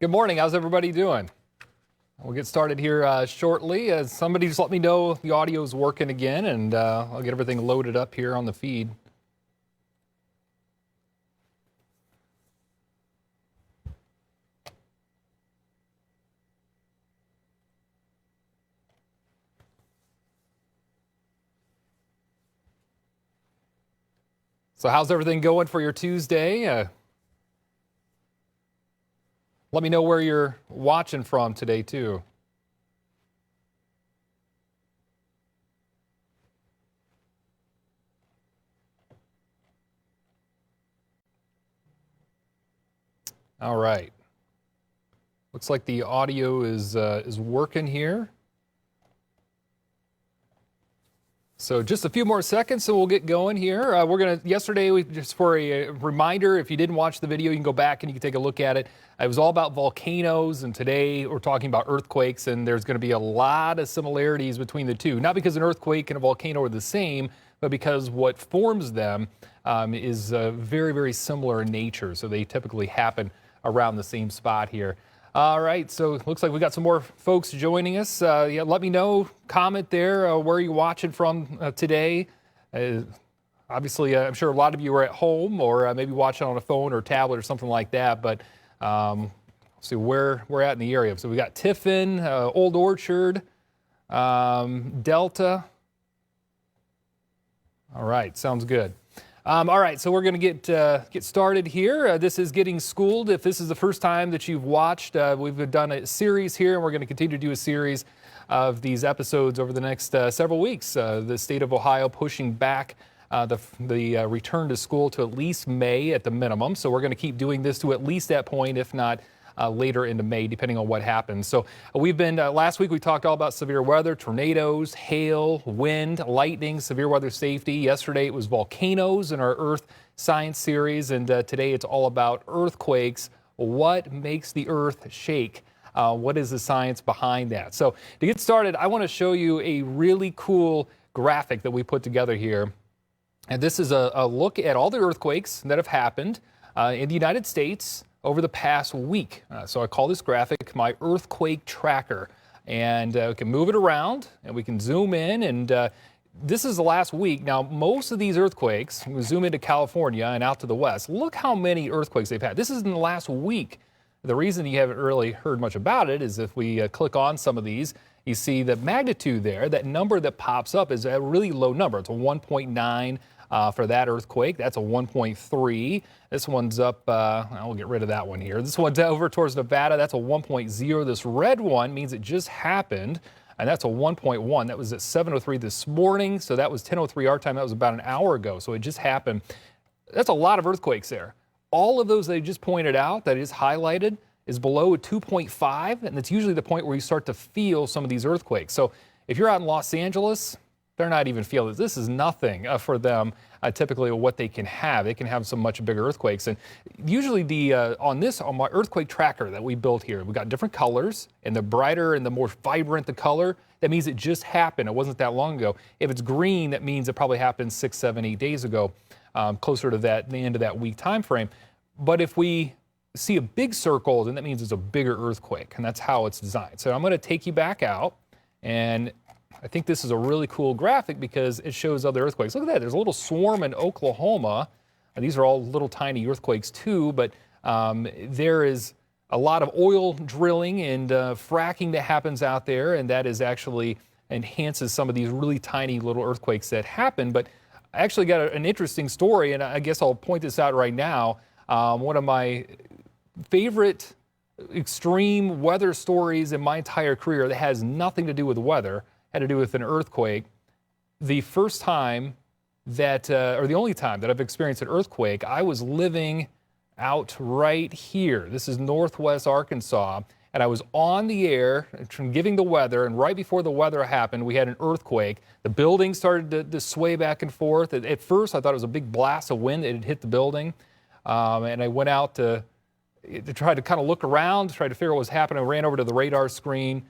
Good morning. How's everybody doing? We'll get started here shortly. Somebody just let me know the audio is working again, and I'll get everything loaded up here on the feed. So how's everything going for your Tuesday? Let me know where you're watching from today, too. All right. Looks like the audio is working here. So just a few more seconds, so we'll get going here. Yesterday, just for a reminder, if you didn't watch the video, you can go back and you can take a look at it. It was all about volcanoes, and today we're talking about earthquakes, and there's going to be a lot of similarities between the two. Not because an earthquake and a volcano are the same, but because what forms them is very, very similar in nature. So they typically happen around the same spot here. All right, so it looks like we got some more folks joining us. Let me know, comment there, where you're watching from today. Obviously, I'm sure a lot of you are at home or maybe watching on a phone or tablet or something like that, but see where we're at in the area. So we got Tiffin, Old Orchard, Delta. All right, sounds good. All right, so we're going to get started here. This is Getting Schooled. If this is the first time that you've watched, we've done a series here, and we're going to continue to do a series of these episodes over the next several weeks. The state of Ohio pushing back the return to school to at least May at the minimum. So we're going to keep doing this to at least that point, if not later into May, depending on what happens. So we've been, last week we talked all about severe weather, tornadoes, hail, wind, lightning, severe weather safety. Yesterday it was volcanoes in our Earth Science series, and today it's all about earthquakes. What makes the Earth shake? What is the science behind that? So to get started, I want to show you a really cool graphic that we put together here. And this is a look at all the earthquakes that have happened in the United States over the past week. So I call this graphic my earthquake tracker. And we can move it around and we can zoom in. And this is the last week. Now, most of these earthquakes, we zoom into California and out to the west. Look how many earthquakes they've had. This is in the last week. The reason you haven't really heard much about it is if we click on some of these, you see the magnitude there. That number that pops up is a really low number. It's a 1.9. For that earthquake. That's a 1.3. This one's up, I'll get rid of that one here. This one's over towards Nevada. That's a 1.0. This red one means it just happened, and that's a 1.1. That was at 7:03 this morning, so that was 10:03 our time. That was about an hour ago, so it just happened. That's a lot of earthquakes there. All of those they just pointed out, that is highlighted, is below a 2.5, and that's usually the point where you start to feel some of these earthquakes. So if you're out in Los Angeles, they're not even feeling this. This is nothing for them, typically what they can have. They can have some much bigger earthquakes. And usually on my earthquake tracker that we built here, we got different colors, and the brighter and the more vibrant the color, that means it just happened. It wasn't that long ago. If it's green, that means it probably happened 6, 7, 8 days ago, closer to the end of that week time frame. But if we see a big circle, then that means it's a bigger earthquake, and that's how it's designed. So I'm going to take you back out, and I think this is a really cool graphic because it shows other earthquakes. Look at that. There's a little swarm in Oklahoma. These are all little tiny earthquakes too, but there is a lot of oil drilling and fracking that happens out there, and that is actually enhances some of these really tiny little earthquakes that happen. But I actually got an interesting story, and I guess I'll point this out right now. One of my favorite extreme weather stories in my entire career that has nothing to do with weather, had to do with an earthquake. The first time that, or the only time that I've experienced an earthquake, I was living out right here. This is Northwest Arkansas, and I was on the air giving the weather, and right before the weather happened, we had an earthquake. The building started to sway back and forth. At first, I thought it was a big blast of wind that had hit the building, and I went out to try to kind of look around, try to figure out what was happening. I ran over to the radar screen,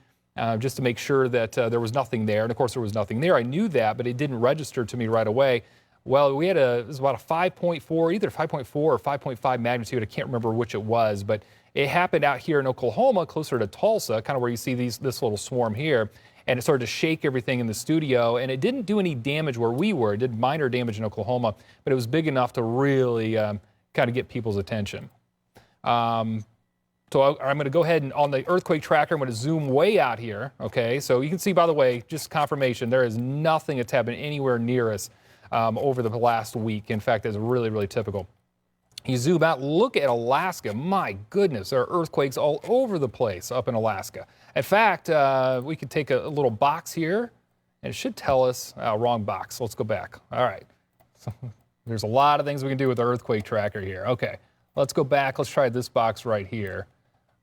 just to make sure that there was nothing there. And of course, there was nothing there. I knew that, but it didn't register to me right away. Well, we had it was about a 5.4, either 5.4 or 5.5 magnitude. I can't remember which it was, but it happened out here in Oklahoma, closer to Tulsa, kind of where you see this little swarm here. And it started to shake everything in the studio, and it didn't do any damage where we were. It did minor damage in Oklahoma, but it was big enough to really kind of get people's attention. So I'm going to go ahead and on the earthquake tracker, I'm going to zoom way out here. Okay, so you can see, by the way, just confirmation, there is nothing that's happened anywhere near us over the last week. In fact, it's really, really typical. You zoom out, look at Alaska. My goodness, there are earthquakes all over the place up in Alaska. In fact, we could take a little box here, and it should tell us, wrong box. Let's go back. All right. So, there's a lot of things we can do with the earthquake tracker here. Okay, let's go back. Let's try this box right here.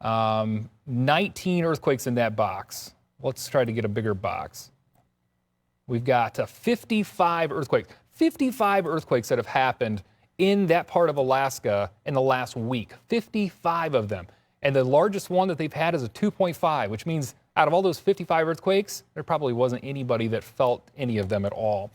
19 earthquakes in that box. Let's try to get a bigger box. We've got 55 earthquakes. 55 earthquakes that have happened in that part of Alaska in the last week. 55 of them. And the largest one that they've had is a 2.5, which means out of all those 55 earthquakes, there probably wasn't anybody that felt any of them at all.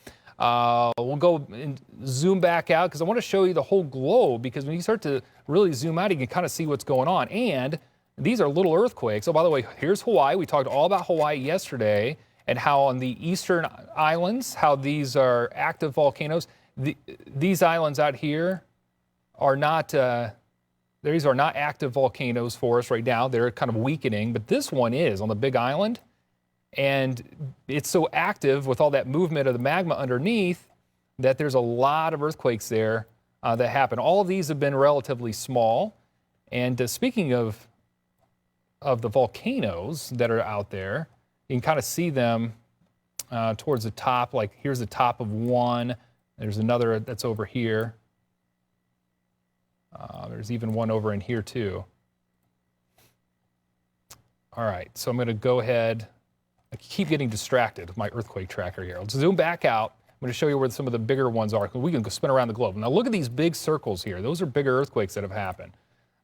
We'll go and zoom back out because I want to show you the whole globe, because when you start to really zoom out, you can kind of see what's going on. And these are little earthquakes. Oh, by the way, here's Hawaii. We talked all about Hawaii yesterday and how on the eastern islands, how these are active volcanoes. These islands out here are not, these are not active volcanoes for us right now. They're kind of weakening, but this one is on the Big Island. And it's so active with all that movement of the magma underneath that there's a lot of earthquakes there that happen. All of these have been relatively small. And speaking of the volcanoes that are out there, you can kind of see them towards the top. Like here's the top of one. There's another that's over here. There's even one over in here too. All right, so I'm going to go ahead. I keep getting distracted with my earthquake tracker here. Let's zoom back out. I'm going to show you where some of the bigger ones are. We can go spin around the globe. Now look at these big circles here. Those are bigger earthquakes that have happened.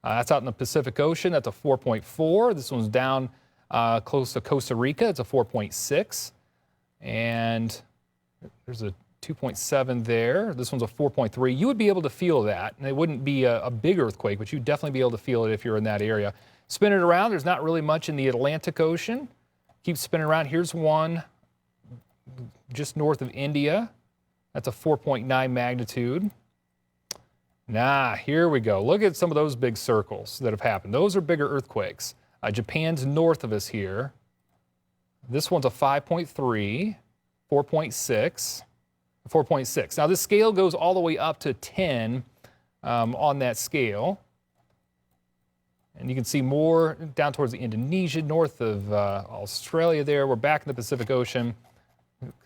That's out in the Pacific Ocean. That's a 4.4. This one's down close to Costa Rica. It's a 4.6. And there's a 2.7 there. This one's a 4.3. You would be able to feel that. And it wouldn't be a big earthquake, but you'd definitely be able to feel it if you're in that area. Spin it around. There's not really much in the Atlantic Ocean. Keep spinning around. Here's one just north of India. That's a 4.9 magnitude. Here we go. Look at some of those big circles that have happened. Those are bigger earthquakes. Japan's north of us here. This one's a 5.3, 4.6, 4.6. Now this scale goes all the way up to 10 on that scale. And you can see more down towards the Indonesia, north of Australia there. We're back in the Pacific Ocean.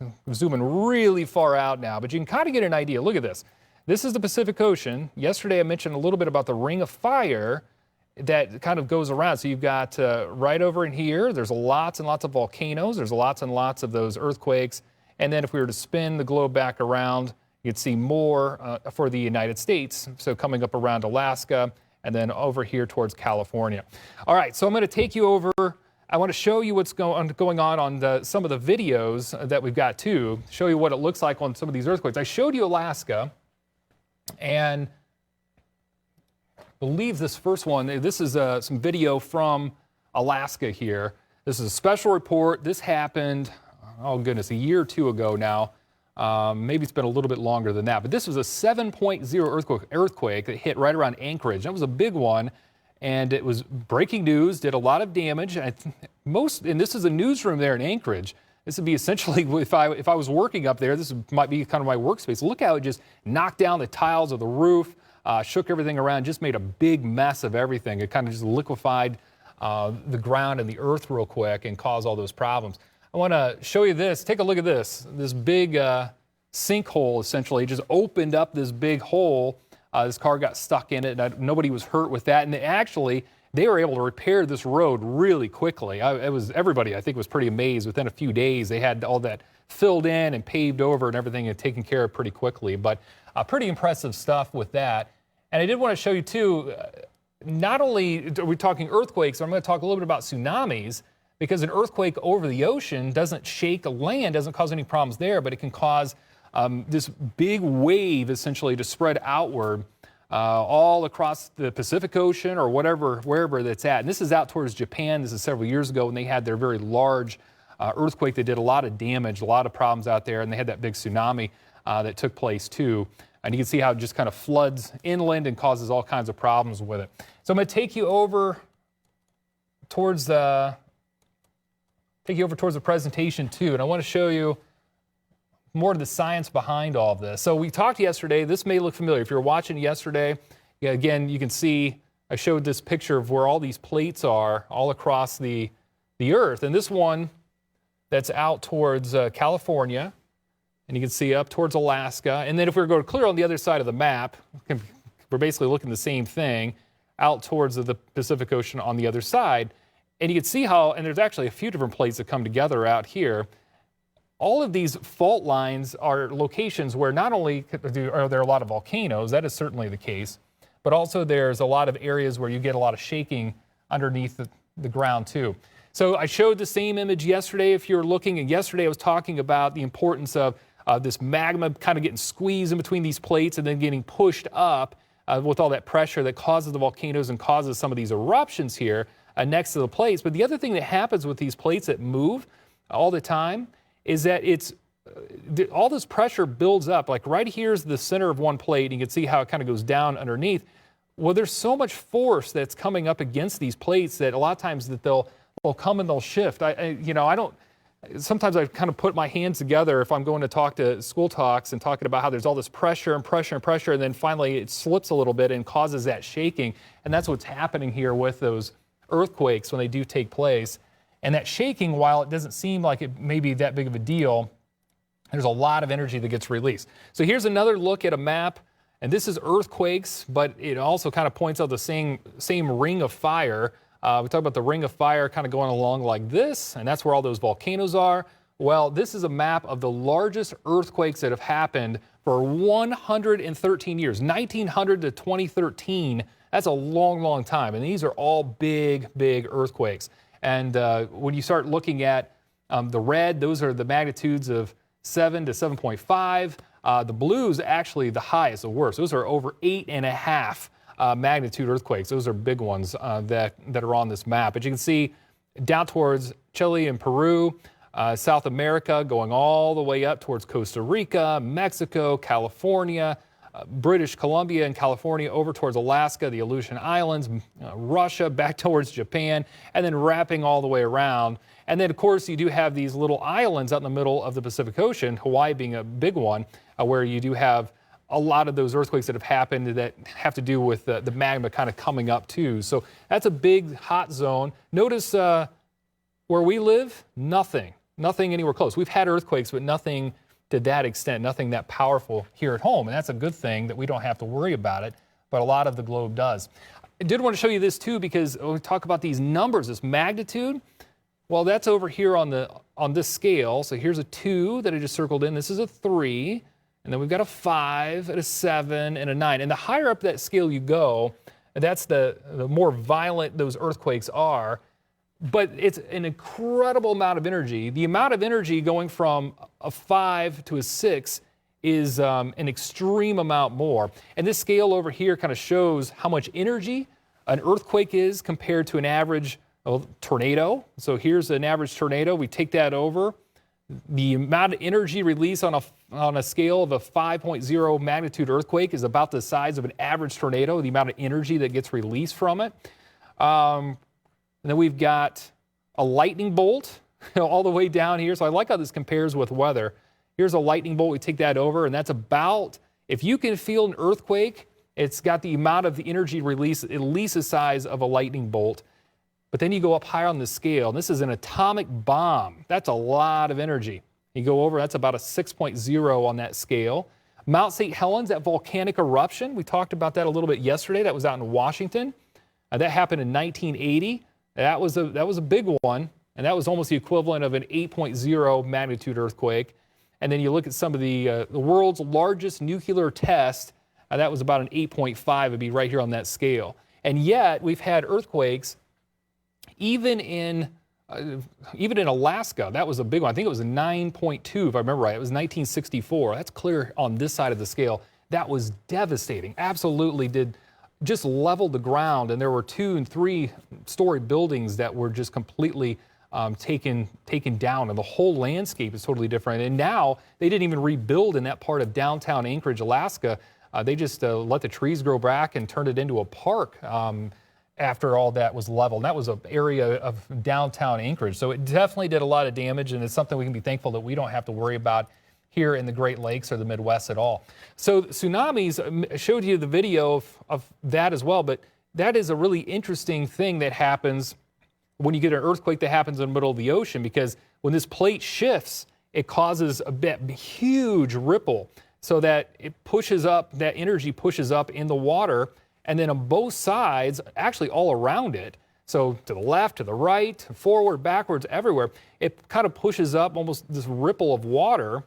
I'm zooming really far out now, but you can kind of get an idea. Look at this. This is the Pacific Ocean. Yesterday I mentioned a little bit about the ring of fire that kind of goes around. So you've got right over in here, there's lots and lots of volcanoes. There's lots and lots of those earthquakes. And then if we were to spin the globe back around, you'd see more for the United States. So coming up around Alaska, and then over here towards California. All right, so I'm going to take you over. I want to show you what's going on some of the videos that we've got too, show you what it looks like on some of these earthquakes. I showed you Alaska, and I believe this first one, this is some video from Alaska here. This is a special report. This happened, oh goodness, a year or two ago now. Maybe it's been a little bit longer than that, but this was a 7.0 earthquake that hit right around Anchorage. That was a big one, and it was breaking news, did a lot of damage. And this is a newsroom there in Anchorage. This would be essentially, if I was working up there, this might be kind of my workspace. Look how it just knocked down the tiles of the roof, shook everything around, just made a big mess of everything. It kind of just liquefied the ground and the earth real quick and caused all those problems. I want to show you this. Take a look at this. This big sinkhole essentially just opened up this big hole. This car got stuck in it. And nobody was hurt with that. And actually, they were able to repair this road really quickly. Everybody, I think, was pretty amazed. Within a few days, they had all that filled in and paved over and everything and taken care of pretty quickly. But pretty impressive stuff with that. And I did want to show you, too, not only are we talking earthquakes, I'm going to talk a little bit about tsunamis. Because an earthquake over the ocean doesn't shake land, doesn't cause any problems there, but it can cause this big wave essentially to spread outward all across the Pacific Ocean or wherever that's at. And this is out towards Japan. This is several years ago when they had their very large earthquake that did a lot of damage, a lot of problems out there, and they had that big tsunami that took place too. And you can see how it just kind of floods inland and causes all kinds of problems with it. So I'm going to take you over towards the presentation too, and I want to show you more of the science behind all of this. So we talked yesterday. This may look familiar. If you were watching yesterday, again, you can see I showed this picture of where all these plates are all across the Earth. And this one that's out towards California, and you can see up towards Alaska. And then if we were to go clear on the other side of the map, we're basically looking the same thing out towards the Pacific Ocean on the other side. And you can see how, and there's actually a few different plates that come together out here. All of these fault lines are locations where not only are there a lot of volcanoes, that is certainly the case, but also there's a lot of areas where you get a lot of shaking underneath the ground too. So I showed the same image yesterday if you're looking, and yesterday I was talking about the importance of this magma kind of getting squeezed in between these plates and then getting pushed up with all that pressure that causes the volcanoes and causes some of these eruptions here next to the plates. But the other thing that happens with these plates that move all the time is that all this pressure builds up. Like right here's the center of one plate, and you can see how it kind of goes down underneath. Well, there's so much force that's coming up against these plates that a lot of times that they'll come and they'll shift. Sometimes I kind of put my hands together if I'm going to talk to school talks and talking about how there's all this pressure and pressure and pressure, and then finally it slips a little bit and causes that shaking. And that's what's happening here with those earthquakes when they do take place. And that shaking, while it doesn't seem like it may be that big of a deal, there's a lot of energy that gets released. So here's another look at a map, and this is earthquakes, but it also kind of points out the same ring of fire. We talk about the ring of fire kind of going along like this, and that's where all those volcanoes are. Well, this is a map of the largest earthquakes that have happened for 113 years, 1900 to 2013. That's a long, long time, and these are all big, big earthquakes. And when you start looking at the red, those are the magnitudes of 7 to 7.5. The blues actually the highest, the worst. Those are over 8.5 magnitude earthquakes. Those are big ones that are on this map. But you can see down towards Chile and Peru, South America, going all the way up towards Costa Rica, Mexico, California, British Columbia and California, over towards Alaska, the Aleutian Islands, Russia, back towards Japan, and then wrapping all the way around. And then, of course, you do have these little islands out in the middle of the Pacific Ocean, Hawaii being a big one, where you do have a lot of those earthquakes that have happened that have to do with the magma kind of coming up too. So that's a big hot zone. Notice where we live, nothing anywhere close. We've had earthquakes, but nothing to that extent, nothing that powerful here at home. And that's a good thing that we don't have to worry about it, but a lot of the globe does. I did want to show you this too, because when we talk about these numbers, this magnitude, well, that's over here on this scale. So here's a 2 that I just circled in. This is a 3. And then we've got a 5, and a 7, and a 9. And the higher up that scale you go, that's the more violent those earthquakes are. But it's an incredible amount of energy. The amount of energy going from a 5 to a 6 is an extreme amount more. And this scale over here kind of shows how much energy an earthquake is compared to an average tornado. So here's an average tornado. We take that over. The amount of energy released on a scale of a 5.0 magnitude earthquake is about the size of an average tornado, the amount of energy that gets released from it. And then we've got a lightning bolt all the way down here. So I like how this compares with weather. Here's a lightning bolt. We take that over, and that's about, if you can feel an earthquake, it's got the amount of the energy released at least the size of a lightning bolt. But then you go up higher on the scale, and this is an atomic bomb. That's a lot of energy. You go over, that's about a 6.0 on that scale. Mount St. Helens, that volcanic eruption, we talked about that a little bit yesterday. That was out in Washington. That happened in 1980. That was a big one, and that was almost the equivalent of an 8.0 magnitude earthquake. And then you look at some of the world's largest nuclear test, that was about an 8.5. It'd be right here on that scale. And yet, we've had earthquakes even in Even in Alaska, that was a big one. I think it was a 9.2, if I remember right. It was 1964. That's clear on this side of the scale. That was devastating. Absolutely did just level the ground, and there were 2- and 3-story buildings that were just completely taken down, and the whole landscape is totally different. And now they didn't even rebuild in that part of downtown Anchorage, Alaska. They just let the trees grow back and turned it into a park after all that was leveled. And that was an area of downtown Anchorage. So it definitely did a lot of damage, and it's something we can be thankful that we don't have to worry about here in the Great Lakes or the Midwest at all. So tsunamis, I showed you the video of that as well, but that is a really interesting thing that happens when you get an earthquake that happens in the middle of the ocean, because when this plate shifts, it causes a huge ripple so that it pushes up, that energy pushes up in the water, and then on both sides, actually all around it, so to the left, to the right, forward, backwards, everywhere, it kind of pushes up almost this ripple of water,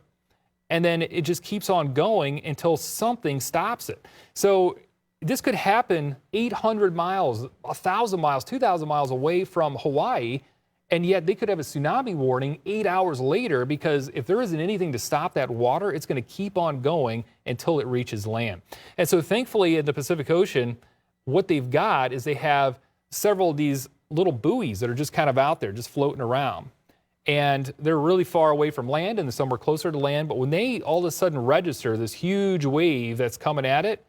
and then it just keeps on going until something stops it. So this could happen 800 miles, 1,000 miles, 2,000 miles away from Hawaii, and yet they could have a tsunami warning 8 hours later, because if there isn't anything to stop that water, it's going to keep on going until it reaches land. And so thankfully in the Pacific Ocean, what they've got is they have several of these little buoys that are just kind of out there, just floating around. And they're really far away from land, and some are closer to land. But when they all of a sudden register this huge wave that's coming at it,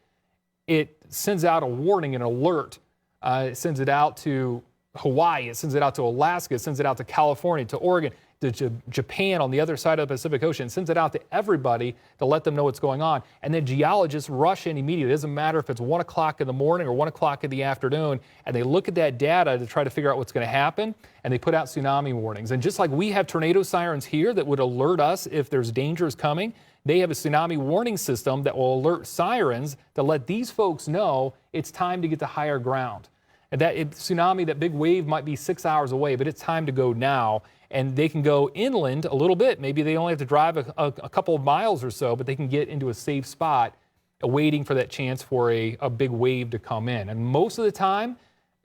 it sends out a warning, an alert. It sends it out to Hawaii, it sends it out to Alaska, it sends it out to California, to Oregon, to Japan on the other side of the Pacific Ocean. It sends it out to everybody to let them know what's going on. And then geologists rush in immediately. It doesn't matter if it's 1 o'clock in the morning or 1 o'clock in the afternoon, and they look at that data to try to figure out what's going to happen, and they put out tsunami warnings. And just like we have tornado sirens here that would alert us if there's dangers coming, they have a tsunami warning system that will alert sirens to let these folks know it's time to get to higher ground. And that tsunami, that big wave might be 6 hours away, but it's time to go now. And they can go inland a little bit. Maybe they only have to drive a couple of miles or so, but they can get into a safe spot waiting for that chance for a big wave to come in. And most of the time,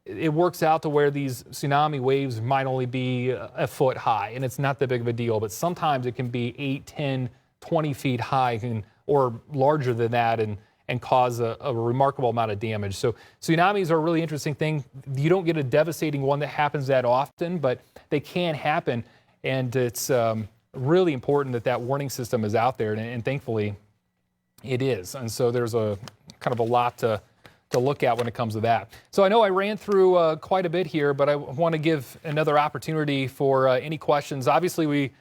it works out to where these tsunami waves might only be a foot high, and it's not that big of a deal. But sometimes it can be 8, 10, 20 feet high or larger than that, and cause a remarkable amount of damage. So tsunamis are a really interesting thing. You don't get a devastating one that happens that often, but they can happen. And it's really important that warning system is out there, and thankfully it is. And so there's a kind of a lot to look at when it comes to that. So I know I ran through quite a bit here, but I want to give another opportunity for any questions. Obviously, we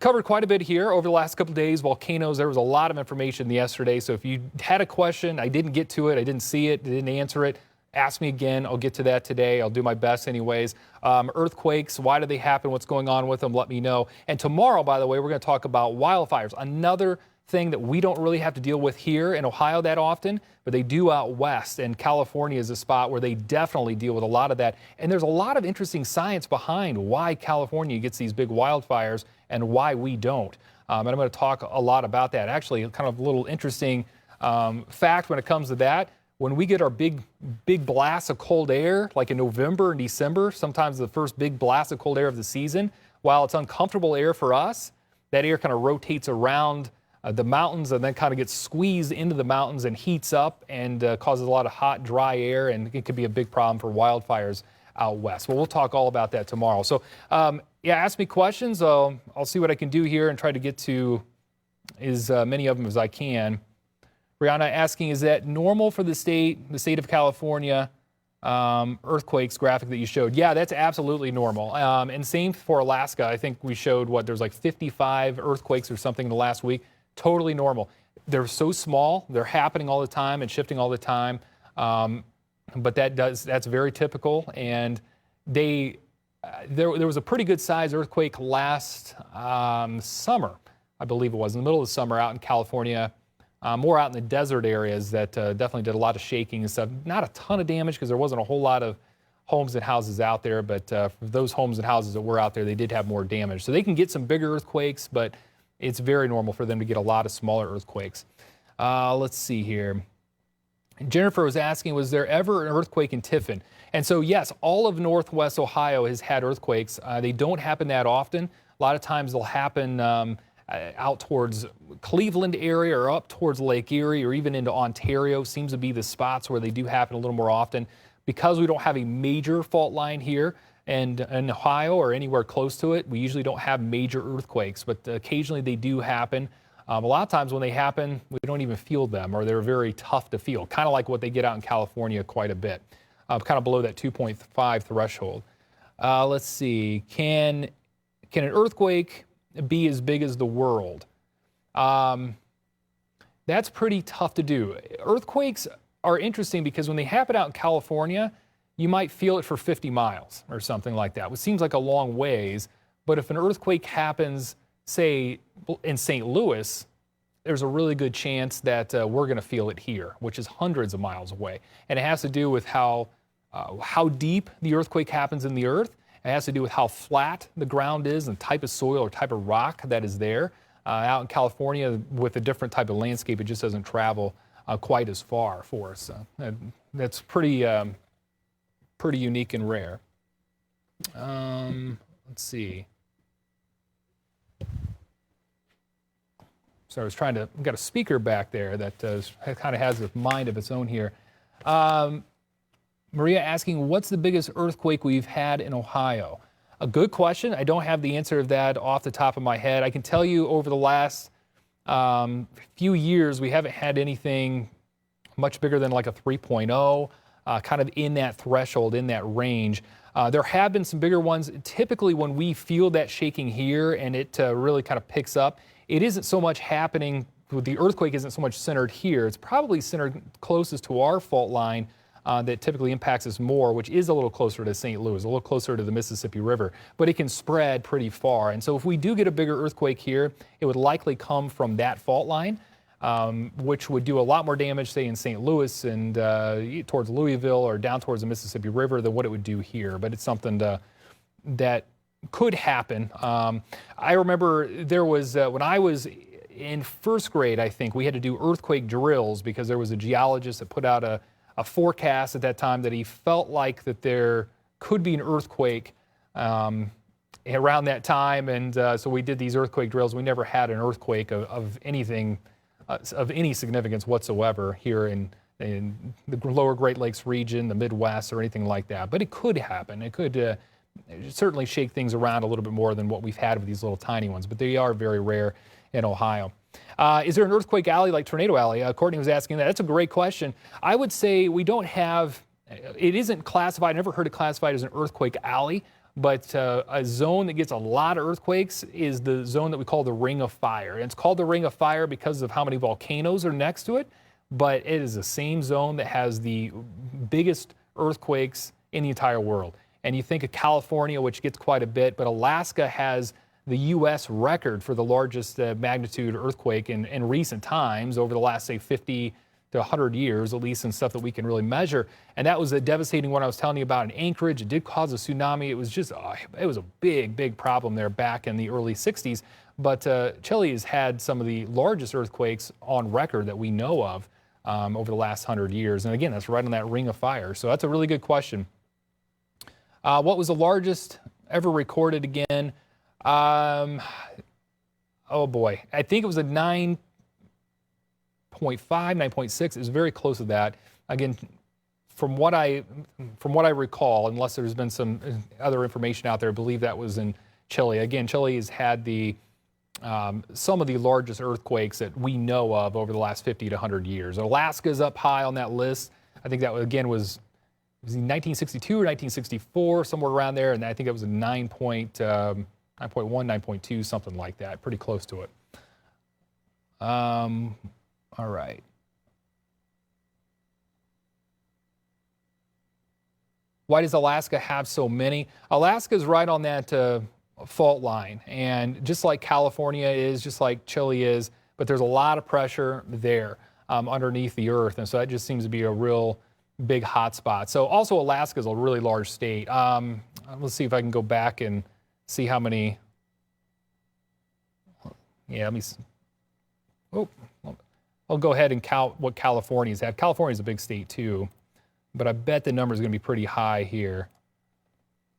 covered quite a bit here over the last couple of days. Volcanoes, there was a lot of information yesterday. So if you had a question, I didn't get to it, I didn't see it, didn't answer it, ask me again. I'll get to that today. I'll do my best anyways. Earthquakes, why do they happen? What's going on with them? Let me know. And tomorrow, by the way, we're going to talk about wildfires. Another thing that we don't really have to deal with here in Ohio that often, but they do out west, and California is a spot where they definitely deal with a lot of that. And there's a lot of interesting science behind why California gets these big wildfires and why we don't. And I'm going to talk a lot about that. Actually, kind of a little interesting fact when it comes to that. When we get our big blasts of cold air, like in November and December, sometimes the first big blast of cold air of the season, while it's uncomfortable air for us, that air kind of rotates around the mountains and then kind of gets squeezed into the mountains and heats up and causes a lot of hot, dry air, and it could be a big problem for wildfires out west. Well, we'll talk all about that tomorrow. So, yeah, ask me questions. I'll see what I can do here and try to get to as many of them as I can. Brianna asking, is that normal for the state of California, earthquakes graphic that you showed? Yeah, that's absolutely normal. And same for Alaska. I think we showed, there's like 55 earthquakes or something in the last week. Totally normal. They're so small. They're happening all the time and shifting all the time. But that's very typical. And there was a pretty good sized earthquake last summer, I believe it was, in the middle of the summer out in California, more out in the desert areas that definitely did a lot of shaking and stuff. Not a ton of damage because there wasn't a whole lot of homes and houses out there, but for those homes and houses that were out there, they did have more damage. So they can get some bigger earthquakes, but it's very normal for them to get a lot of smaller earthquakes. Let's see here. Jennifer was asking, was there ever an earthquake in Tiffin? And so, yes, all of Northwest Ohio has had earthquakes. They don't happen that often. A lot of times they'll happen out towards Cleveland area or up towards Lake Erie or even into Ontario. Seems to be the spots where they do happen a little more often. Because we don't have a major fault line here and in Ohio or anywhere close to it, we usually don't have major earthquakes, but occasionally they do happen. A lot of times when they happen, we don't even feel them, or they're very tough to feel, kind of like what they get out in California quite a bit, kind of below that 2.5 threshold. Let's see, can an earthquake be as big as the world? That's pretty tough to do. Earthquakes are interesting because when they happen out in California, you might feel it for 50 miles or something like that, which seems like a long ways, but if an earthquake happens, say, in St. Louis, there's a really good chance that we're going to feel it here, which is hundreds of miles away. And it has to do with how deep the earthquake happens in the earth. It has to do with how flat the ground is and type of soil or type of rock that is there. Out in California, with a different type of landscape, it just doesn't travel quite as far for us. That's pretty unique and rare. Let's see. So I was trying to, we've got a speaker back there that kind of has a mind of its own here. Maria asking, what's the biggest earthquake we've had in Ohio? A good question. I don't have the answer of that off the top of my head. I can tell you over the last few years, we haven't had anything much bigger than like a 3.0, kind of in that threshold, in that range. There have been some bigger ones. Typically when we feel that shaking here and it really kind of picks up, it isn't so much happening, the earthquake isn't so much centered here. It's probably centered closest to our fault line that typically impacts us more, which is a little closer to St. Louis, a little closer to the Mississippi River, but it can spread pretty far. And so if we do get a bigger earthquake here, it would likely come from that fault line, which would do a lot more damage, say, in St. Louis and towards Louisville or down towards the Mississippi River than what it would do here. But it's something that could happen. I remember there was, when I was in first grade, I think, we had to do earthquake drills because there was a geologist that put out a forecast at that time that he felt like that there could be an earthquake around that time. And so we did these earthquake drills. We never had an earthquake of anything, of any significance whatsoever here in the lower Great Lakes region, the Midwest, or anything like that. But it could happen. It could certainly shake things around a little bit more than what we've had with these little tiny ones, but they are very rare in Ohio. Is there an earthquake alley like Tornado Alley? Courtney was asking that. That's a great question. I would say we don't have, it isn't classified, I never heard it classified as an earthquake alley, but a zone that gets a lot of earthquakes is the zone that we call the Ring of Fire. And it's called the Ring of Fire because of how many volcanoes are next to it, but it is the same zone that has the biggest earthquakes in the entire world. And you think of California, which gets quite a bit, but Alaska has the U.S. record for the largest magnitude earthquake in recent times over the last, say, 50 to 100 years, at least in stuff that we can really measure. And that was a devastating one I was telling you about in Anchorage. It did cause a tsunami. It was just, it was a big, big problem there back in the early 60s. But Chile has had some of the largest earthquakes on record that we know of over the last 100 years. And again, that's right on that Ring of Fire. So that's a really good question. What was the largest ever recorded again? Oh boy, I think it was a 9.5, 9.6. It was very close to that. Again, from what I recall, unless there's been some other information out there, I believe that was in Chile. Again, Chile has had some of the largest earthquakes that we know of over the last 50 to 100 years. Alaska's up high on that list. I think that again was in 1962 or 1964, somewhere around there, and I think it was a 9.1, 9.2, something like that, pretty close to it. All right. Why does Alaska have so many? Alaska's right on that fault line, and just like California is, just like Chile is, but there's a lot of pressure there underneath the earth, and so that just seems to be a real big hot spot. So also Alaska is a really large state. Let's see if I can go back and see how many. Yeah, let me. Oh, I'll go ahead and count what California's had. California's a big state too, but I bet the number is going to be pretty high here.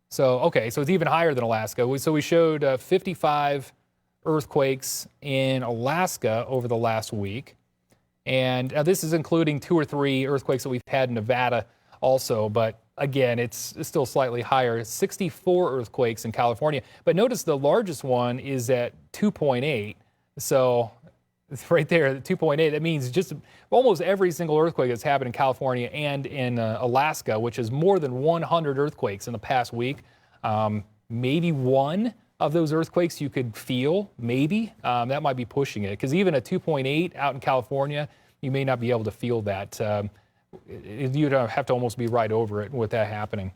So, okay, so it's even higher than Alaska. So we showed 55 earthquakes in Alaska over the last week. And this is including 2 or 3 earthquakes that we've had in Nevada also. But again, it's still slightly higher. 64 earthquakes in California. But notice the largest one is at 2.8. So it's right there, 2.8. That means just almost every single earthquake that's happened in California and in Alaska, which is more than 100 earthquakes in the past week. Maybe one of those earthquakes you could feel, maybe. That might be pushing it, because even a 2.8 out in California, you may not be able to feel that. You'd have to almost be right over it with that happening.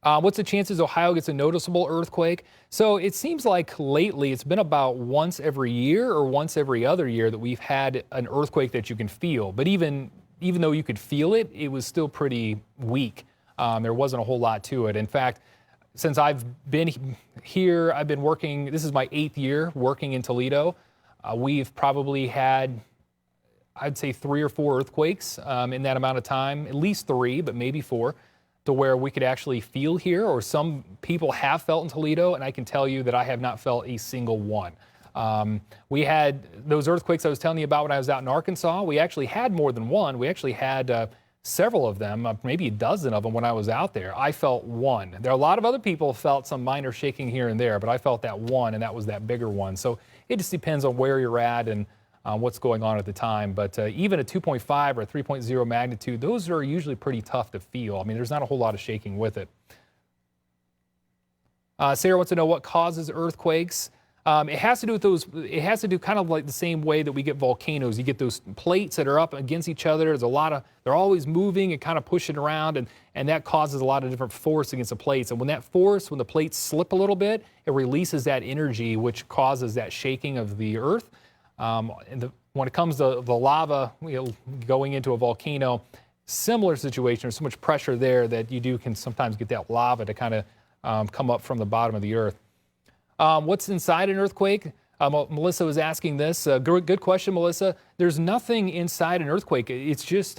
What's the chances Ohio gets a noticeable earthquake? So it seems like lately it's been about once every year or once every other year that we've had an earthquake that you can feel. But even though you could feel it, it was still pretty weak. There wasn't a whole lot to it. In fact, since I've been here, I've been working, this is my 8th year working in Toledo. We've probably had, I'd say 3 or 4 earthquakes in that amount of time, at least 3, but maybe 4. To where we could actually feel here, or some people have felt in Toledo, and I can tell you that I have not felt a single one. We had those earthquakes I was telling you about when I was out in Arkansas. We actually had more than one. We actually had several of them, maybe a dozen of them when I was out there. I felt one. There are a lot of other people felt some minor shaking here and there, but I felt that one, and that was that bigger one. So it just depends on where you're at and what's going on at the time. But even a 2.5 or a 3.0 magnitude, those are usually pretty tough to feel. I mean, there's not a whole lot of shaking with it. Sarah wants to know what causes earthquakes. It has to do with those, it has to do kind of like the same way that we get volcanoes. You get those plates that are up against each other. There's a lot of, they're always moving and kind of pushing around, and that causes a lot of different force against the plates. And when that force, when the plates slip a little bit, it releases that energy, which causes that shaking of the earth. When it comes to the lava going into a volcano, similar situation. There's so much pressure there that you can sometimes get that lava to kind of come up from the bottom of the earth. What's inside an earthquake? Melissa was asking this. Good question, Melissa. There's nothing inside an earthquake. It's just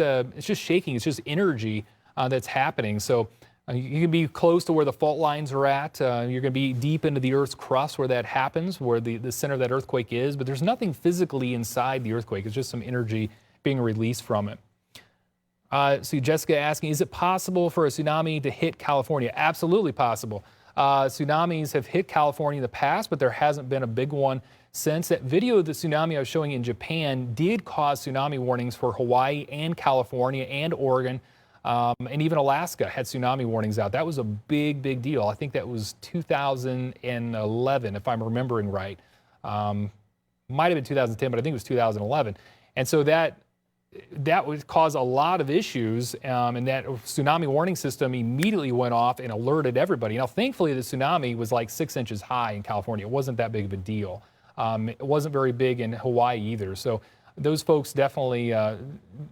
shaking. It's just energy that's happening. So you can be close to where the fault lines are at. You're going to be deep into the Earth's crust where that happens, where the center of that earthquake is. But there's nothing physically inside the earthquake. It's just some energy being released from it. See Jessica asking, is it possible for a tsunami to hit California? Absolutely possible. Tsunamis have hit California in the past, but there hasn't been a big one since. That video of the tsunami I was showing in Japan did cause tsunami warnings for Hawaii and California and Oregon. And even Alaska had tsunami warnings out. That was a big, big deal. I think that was 2011, if I'm remembering right. Might have been 2010, but I think it was 2011. And so that would cause a lot of issues, and that tsunami warning system immediately went off and alerted everybody. Now, thankfully, the tsunami was like 6 inches high in California. It wasn't that big of a deal. It wasn't very big in Hawaii either. So those folks definitely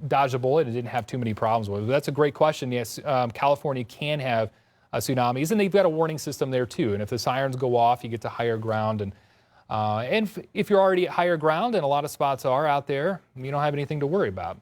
dodged a bullet and didn't have too many problems with it. But that's a great question. Yes, California can have tsunamis, and they've got a warning system there too. And if the sirens go off, you get to higher ground. And if you're already at higher ground, and a lot of spots are out there, you don't have anything to worry about.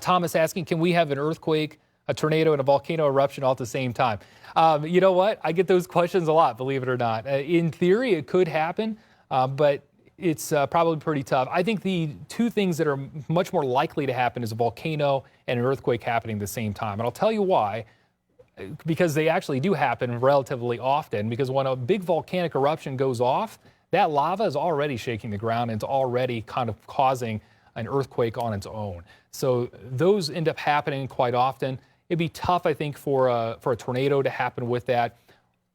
Thomas asking, can we have an earthquake, a tornado, and a volcano eruption all at the same time? You know what? I get those questions a lot, believe it or not. In theory, it could happen, but it's probably pretty tough. I think the two things that are much more likely to happen is a volcano and an earthquake happening at the same time. And I'll tell you why. Because they actually do happen relatively often. Because when a big volcanic eruption goes off, that lava is already shaking the ground and it's already kind of causing an earthquake on its own. So those end up happening quite often. It'd be tough, I think, for a tornado to happen with that.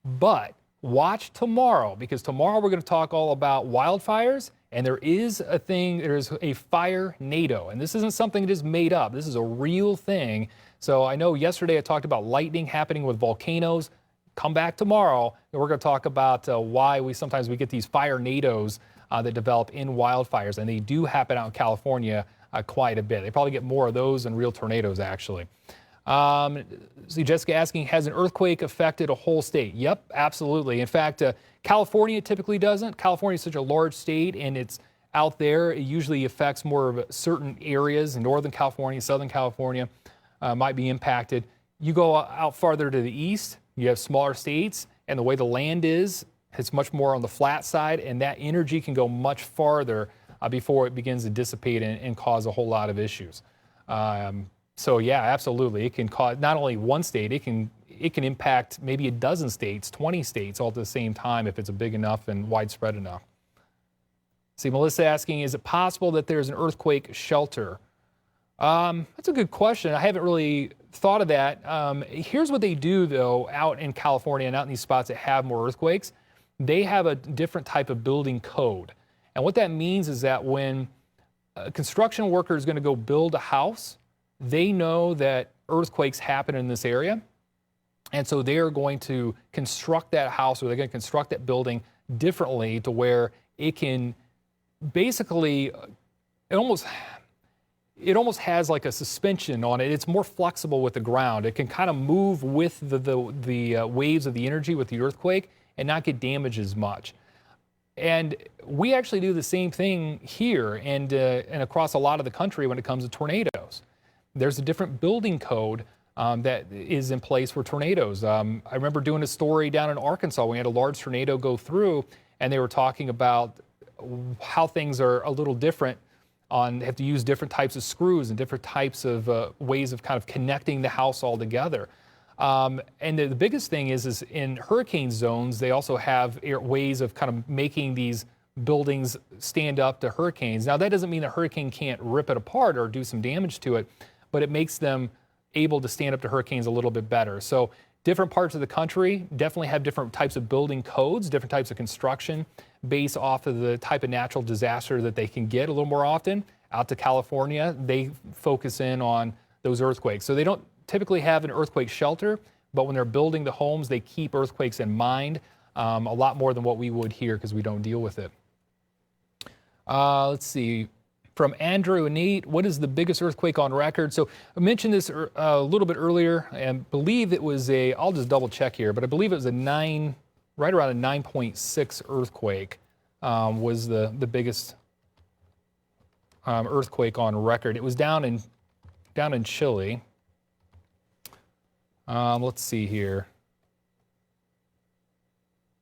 But watch tomorrow, because tomorrow we're going to talk all about wildfires, and there's a fire NATO, and this isn't something that is made up. This is a real thing. So I know yesterday I talked about lightning happening with volcanoes. Come back tomorrow, and we're going to talk about why we sometimes get these fire NATOs that develop in wildfires, and they do happen out in California quite a bit. They probably get more of those than real tornadoes, actually. See Jessica asking, has an earthquake affected a whole state? Yep, absolutely. In fact, California typically doesn't. California is such a large state, and it's out there. It usually affects more of certain areas in Northern California, Southern California might be impacted. You go out farther to the east, you have smaller states, and the way the land is, it's much more on the flat side, and that energy can go much farther before it begins to dissipate and cause a whole lot of issues. So yeah, absolutely. It can cause not only one state, it can impact maybe a dozen states, 20 states all at the same time if it's a big enough and widespread enough. See, Melissa asking, is it possible that there's an earthquake shelter? That's a good question. I haven't really thought of that. Here's what they do, though, out in California and out in these spots that have more earthquakes. They have a different type of building code. And what that means is that when a construction worker is going to go build a house, they know that earthquakes happen in this area. And so they are going to construct that house, or they're going to construct that building differently to where it can basically, it almost has like a suspension on it. It's more flexible with the ground. It can kind of move with the waves of the energy with the earthquake and not get damaged as much. And we actually do the same thing here and across a lot of the country when it comes to tornadoes. There's a different building code that is in place for tornadoes. I remember doing a story down in Arkansas. We had a large tornado go through, and they were talking about how things are a little different. Have to use different types of screws and different types of ways of kind of connecting the house all together. And the biggest thing is in hurricane zones, they also have ways of kind of making these buildings stand up to hurricanes. Now, that doesn't mean a hurricane can't rip it apart or do some damage to it, but it makes them able to stand up to hurricanes a little bit better. So different parts of the country definitely have different types of building codes, different types of construction based off of the type of natural disaster that they can get a little more often. Out to California, they focus in on those earthquakes. So they don't typically have an earthquake shelter, but when they're building the homes, they keep earthquakes in mind a lot more than what we would here because we don't deal with it. Let's see. From Andrew and Nate, what is the biggest earthquake on record? So I mentioned this a little bit earlier and believe it was I'll just double check here, but I believe it was right around a 9.6 earthquake was the biggest earthquake on record. It was down in Chile. Let's see here.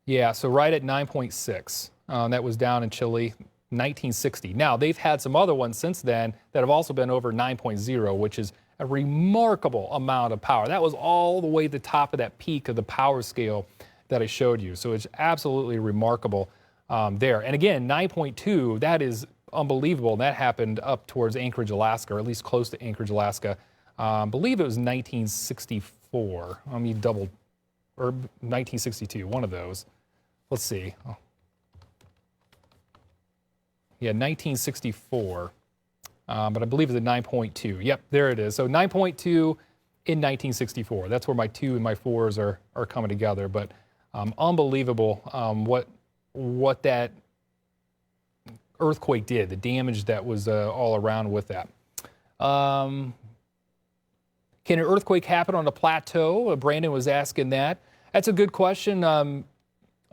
Yeah, so right at 9.6. That was down in Chile, 1960. Now, they've had some other ones since then that have also been over 9.0, which is a remarkable amount of power. That was all the way to the top of that peak of the power scale that I showed you. So it's absolutely remarkable there. And again, 9.2, that is unbelievable. That happened up towards Anchorage, Alaska, or at least close to Anchorage, Alaska. I believe it was 1964. Let me or 1962, one of those. Let's see. Oh. Yeah, 1964. But I believe it's a 9.2. Yep, there it is. So 9.2 in 1964. That's where my 2 and my 4s are coming together. But unbelievable what that earthquake did, the damage that was all around with that. Can an earthquake happen on a plateau? Brandon was asking that. That's a good question.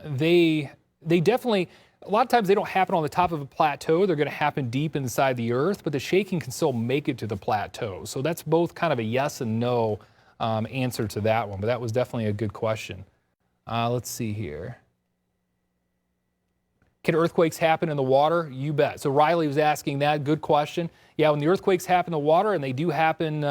They definitely, a lot of times they don't happen on the top of a plateau. They're going to happen deep inside the earth, but the shaking can still make it to the plateau. So that's both kind of a yes and no answer to that one, but that was definitely a good question. Let's see here. Can earthquakes happen in the water? You bet. So Riley was asking that. Good question. Yeah, when the earthquakes happen in the water, and they do happen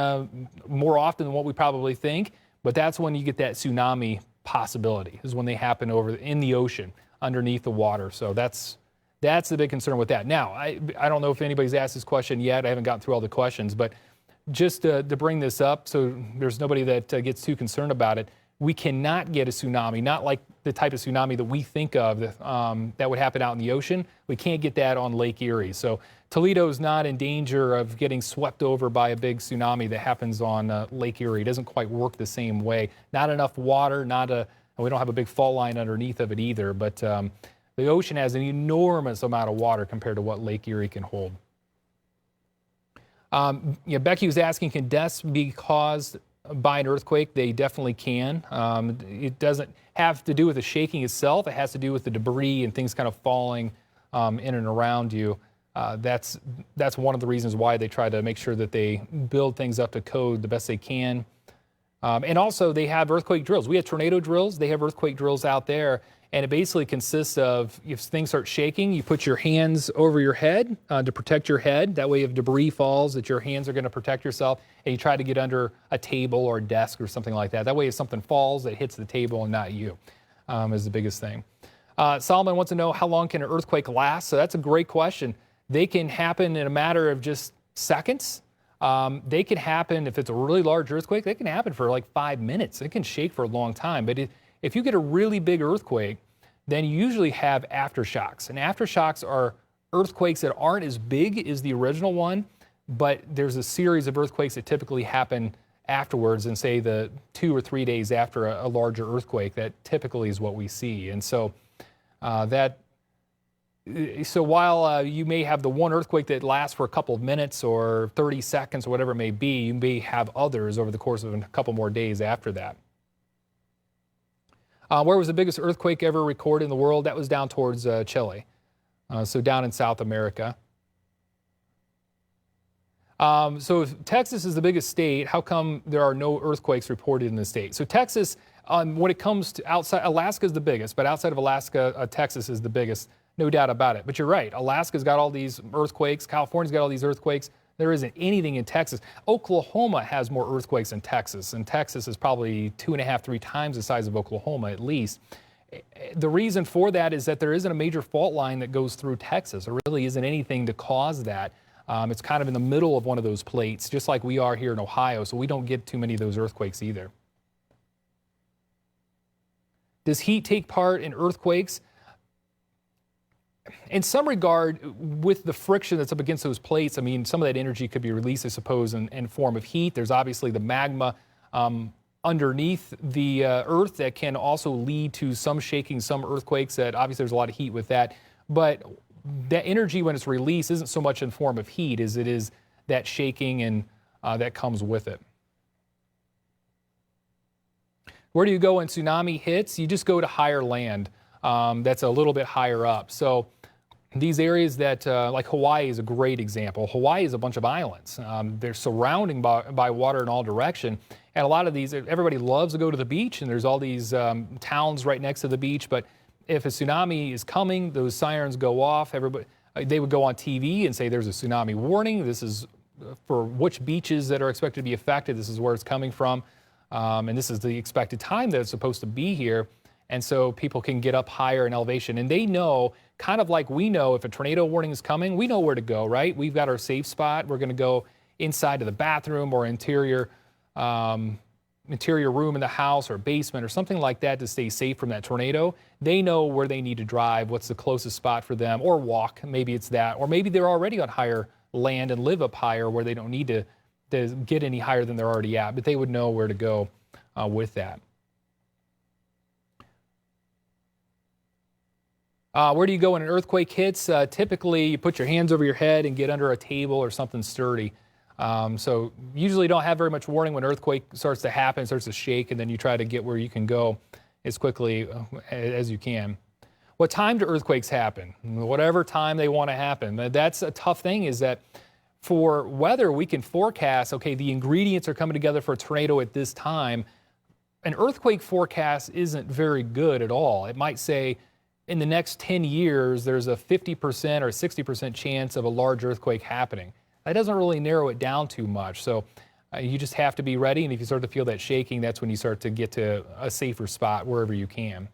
more often than what we probably think, but that's when you get that tsunami possibility, is when they happen over in the ocean, underneath the water. So that's the big concern with that. Now, I don't know if anybody's asked this question yet. I haven't gotten through all the questions, but just to bring this up so there's nobody that gets too concerned about it, we cannot get a tsunami, not like the type of tsunami that we think of that would happen out in the ocean. We can't get that on Lake Erie. So Toledo's not in danger of getting swept over by a big tsunami that happens on Lake Erie. It doesn't quite work the same way. Not enough water, and we don't have a big fault line underneath of it either, but the ocean has an enormous amount of water compared to what Lake Erie can hold. Becky was asking, can deaths be caused by an earthquake? They definitely can. It doesn't have to do with the shaking itself. It has to do with the debris and things kind of falling in and around you. That's one of the reasons why they try to make sure that they build things up to code the best they can. And also they have earthquake drills. We have tornado drills. They have earthquake drills out there. And it basically consists of, if things start shaking, you put your hands over your head to protect your head. That way if debris falls, that your hands are going to protect yourself. And you try to get under a table or a desk or something like that. That way if something falls, it hits the table and not you, is the biggest thing. Solomon wants to know, how long can an earthquake last? So that's a great question. They can happen in a matter of just seconds. They can happen, if it's a really large earthquake, they can happen for like 5 minutes. It can shake for a long time. But if you get a really big earthquake, then you usually have aftershocks. And aftershocks are earthquakes that aren't as big as the original one, but there's a series of earthquakes that typically happen afterwards, and say the 2 or 3 days after a larger earthquake. That typically is what we see. And so so while you may have the one earthquake that lasts for a couple of minutes or 30 seconds or whatever it may be, you may have others over the course of a couple more days after that. Where was the biggest earthquake ever recorded in the world? That was down towards Chile, so down in South America. So if Texas is the biggest state, how come there are no earthquakes reported in the state? So Texas, when it comes to outside, Alaska is the biggest, but outside of Alaska, Texas is the biggest, no doubt about it. But you're right, Alaska's got all these earthquakes, California's got all these earthquakes. There isn't anything in Texas. Oklahoma has more earthquakes than Texas, and Texas is probably 2.5, 3 times the size of Oklahoma at least. The reason for that is that there isn't a major fault line that goes through Texas. There really isn't anything to cause that. It's kind of in the middle of one of those plates, just like we are here in Ohio, so we don't get too many of those earthquakes either. Does heat take part in earthquakes? In some regard, with the friction that's up against those plates, I mean, some of that energy could be released, I suppose, in form of heat. There's obviously the magma underneath the earth that can also lead to some shaking, some earthquakes. That obviously there's a lot of heat with that. But that energy, when it's released, isn't so much in form of heat as it is that shaking and that comes with it. Where do you go when tsunami hits? You just go to higher land. That's a little bit higher up. So these areas that, like Hawaii is a great example. Hawaii is a bunch of islands. They're surrounded by water in all direction. And a lot of these, everybody loves to go to the beach, and there's all these towns right next to the beach. But if a tsunami is coming, those sirens go off. They would go on TV and say there's a tsunami warning. This is for which beaches that are expected to be affected. This is where it's coming from. And this is the expected time that it's supposed to be here. And so people can get up higher in elevation. And they know, kind of like we know, if a tornado warning is coming, we know where to go, right? We've got our safe spot. We're going to go inside of the bathroom or interior room in the house or basement or something like that to stay safe from that tornado. They know where they need to drive, what's the closest spot for them, or walk. Maybe it's that. Or maybe they're already on higher land and live up higher where they don't need to get any higher than they're already at. But they would know where to go with that. Where do you go when an earthquake hits? Typically, you put your hands over your head and get under a table or something sturdy. So usually don't have very much warning when an earthquake starts to happen, starts to shake, and then you try to get where you can go as quickly as you can. What time do earthquakes happen? Whatever time they want to happen. That's a tough thing, is that for weather, we can forecast, okay, the ingredients are coming together for a tornado at this time. An earthquake forecast isn't very good at all. It might say, in the next 10 years, there's a 50% or 60% chance of a large earthquake happening. That doesn't really narrow it down too much. So you just have to be ready. And if you start to feel that shaking, that's when you start to get to a safer spot wherever you can.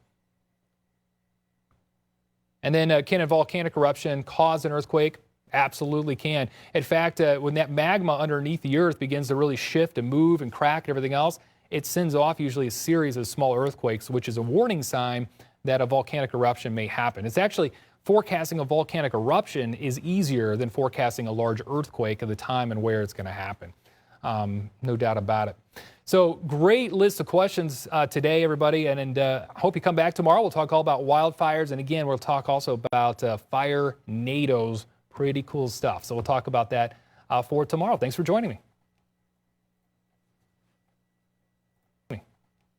And then can a volcanic eruption cause an earthquake? Absolutely can. In fact, when that magma underneath the earth begins to really shift and move and crack and everything else, it sends off usually a series of small earthquakes, which is a warning sign that a volcanic eruption may happen. It's actually, forecasting a volcanic eruption is easier than forecasting a large earthquake at the time and where it's going to happen. No doubt about it. So great list of questions today, everybody, and I hope you come back tomorrow. We'll talk all about wildfires, and again, we'll talk also about fire nados. Pretty cool stuff. So we'll talk about that for tomorrow. Thanks for joining me.